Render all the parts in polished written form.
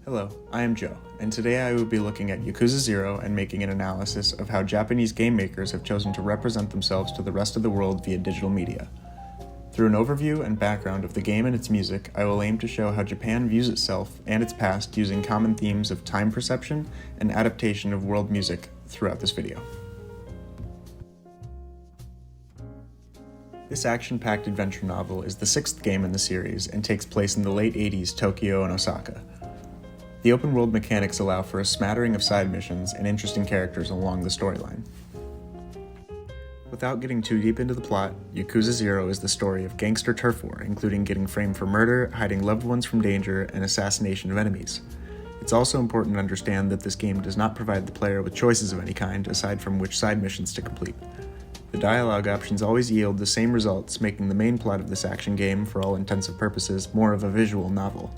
Hello, I am Joe, and today I will be looking at Yakuza 0 and making an analysis of how Japanese game makers have chosen to represent themselves to the rest of the world via digital media. Through an overview and background of the game and its music, I will aim to show how Japan views itself and its past using common themes of time perception and adaptation of world music throughout this video. This action-packed adventure novel is the sixth game in the series and takes place in the late 80s Tokyo and Osaka. The open-world mechanics allow for a smattering of side missions and interesting characters along the storyline. Without getting too deep into the plot, Yakuza 0 is the story of gangster turf war, including getting framed for murder, hiding loved ones from danger, and assassination of enemies. It's also important to understand that this game does not provide the player with choices of any kind, aside from which side missions to complete. The dialogue options always yield the same results, making the main plot of this action game, for all intents and purposes, more of a visual novel.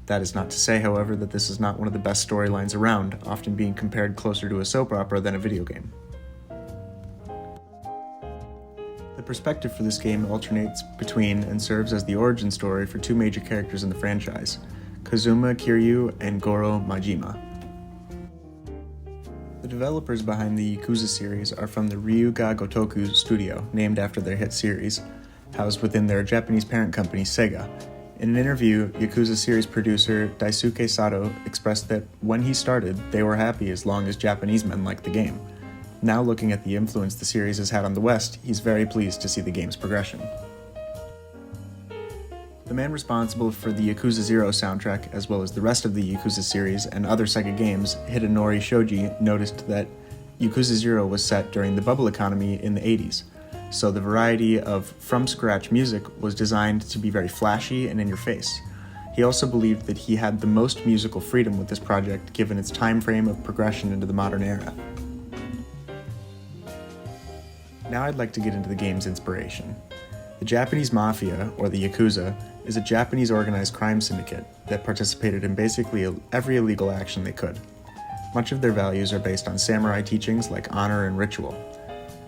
That is not to say, however, that this is not one of the best storylines around, often being compared closer to a soap opera than a video game. The perspective for this game alternates between and serves as the origin story for two major characters in the franchise, Kazuma Kiryu and Goro Majima. The developers behind the Yakuza series are from the Ryuga Gotoku studio, named after their hit series, housed within their Japanese parent company Sega. In an interview, Yakuza series producer Daisuke Sato expressed that when he started, they were happy as long as Japanese men liked the game. Now looking at the influence the series has had on the West, he's very pleased to see the game's progression. The man responsible for the Yakuza 0 soundtrack, as well as the rest of the Yakuza series and other Sega games, Hidenori Shoji, noticed that Yakuza 0 was set during the bubble economy in the 80s. So the variety of from-scratch music was designed to be very flashy and in your face. He also believed that he had the most musical freedom with this project given its time frame of progression into the modern era. Now I'd like to get into the game's inspiration. The Japanese Mafia, or the Yakuza, is a Japanese organized crime syndicate that participated in basically every illegal action they could. Much of their values are based on samurai teachings like honor and ritual.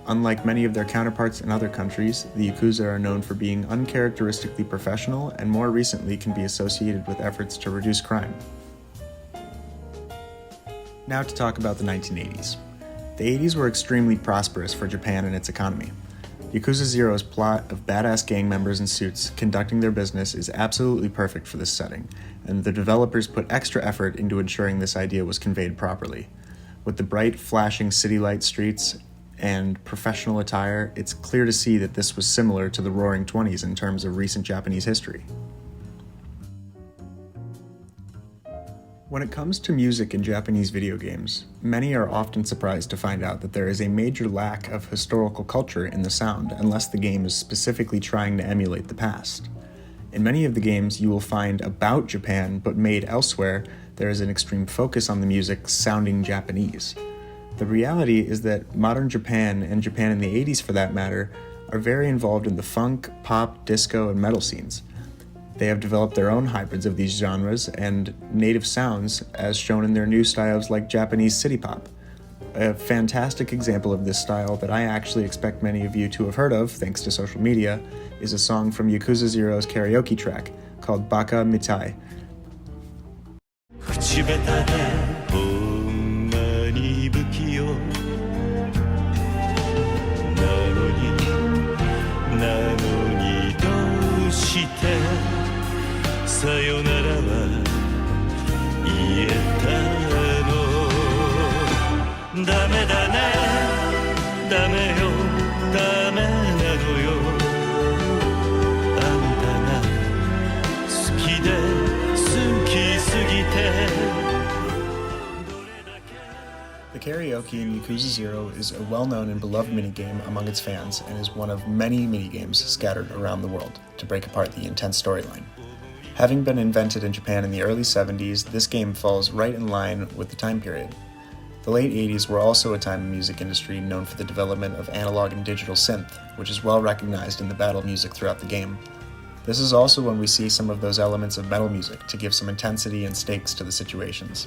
Unlike many of their counterparts in other countries, the Yakuza are known for being uncharacteristically professional and more recently can be associated with efforts to reduce crime. Now to talk about the 1980s. The 80s were extremely prosperous for Japan and its economy. Yakuza 0's plot of badass gang members in suits conducting their business is absolutely perfect for this setting, and the developers put extra effort into ensuring this idea was conveyed properly. With the bright, flashing city light streets and professional attire, it's clear to see that this was similar to the Roaring Twenties in terms of recent Japanese history. When it comes to music in Japanese video games, many are often surprised to find out that there is a major lack of historical culture in the sound unless the game is specifically trying to emulate the past. In many of the games you will find about Japan but made elsewhere, there is an extreme focus on the music sounding Japanese. The reality is that modern Japan, and Japan in the 80s for that matter, are very involved in the funk, pop, disco, and metal scenes. They have developed their own hybrids of these genres and native sounds, as shown in their new styles like Japanese city pop. A fantastic example of this style that I actually expect many of you to have heard of, thanks to social media, is a song from Yakuza 0's karaoke track called Baka Mitai. The karaoke in Yakuza 0 is a well-known and beloved minigame among its fans and is one of many minigames scattered around the world to break apart the intense storyline. Having been invented in Japan in the early 70s, this game falls right in line with the time period. The late 80s were also a time in the music industry known for the development of analog and digital synth, which is well recognized in the battle music throughout the game. This is also when we see some of those elements of metal music to give some intensity and stakes to the situations.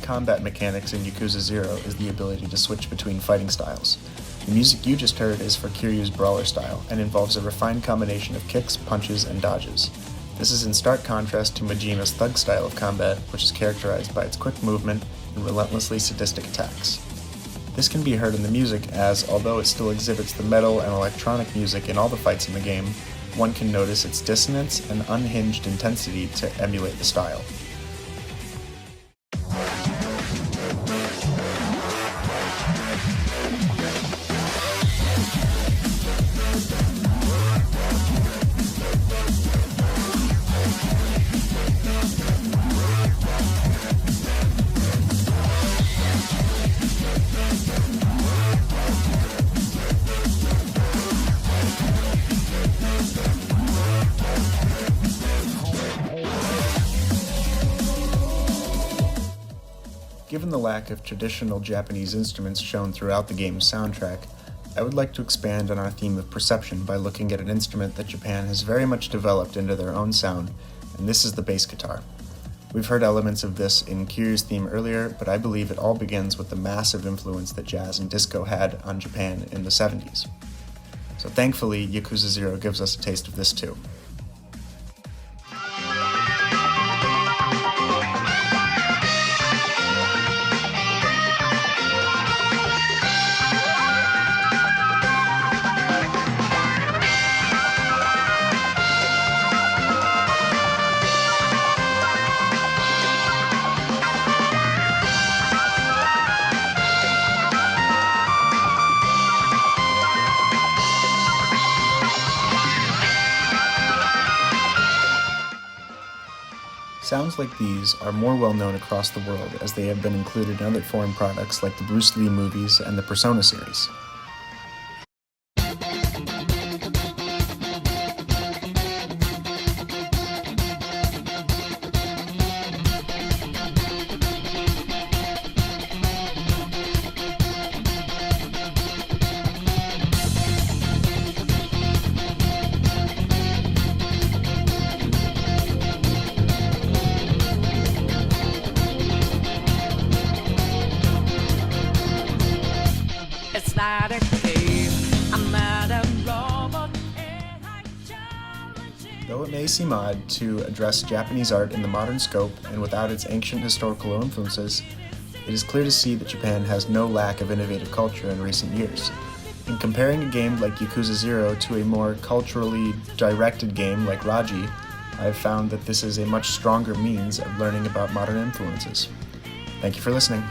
main combat mechanics in Yakuza 0 is the ability to switch between fighting styles. The music you just heard is for Kiryu's brawler style and involves a refined combination of kicks, punches, and dodges. This is in stark contrast to Majima's thug style of combat, which is characterized by its quick movement and relentlessly sadistic attacks. This can be heard in the music as, although it still exhibits the metal and electronic music in all the fights in the game, one can notice its dissonance and unhinged intensity to emulate the style. Given the lack of traditional Japanese instruments shown throughout the game's soundtrack, I would like to expand on our theme of perception by looking at an instrument that Japan has very much developed into their own sound, and this is the bass guitar. We've heard elements of this in Kiryu's theme earlier, but I believe it all begins with the massive influence that jazz and disco had on Japan in the 70s. So thankfully, Yakuza 0 gives us a taste of this too. Sounds like these are more well known across the world as they have been included in other foreign products like the Bruce Lee movies and the Persona series. It's not a game, I'm not a robot, and I challenge you. Though it may seem odd to address Japanese art in the modern scope and without its ancient historical influences, it is clear to see that Japan has no lack of innovative culture in recent years. In comparing a game like Yakuza 0 to a more culturally directed game like Raji, I have found that this is a much stronger means of learning about modern influences. Thank you for listening.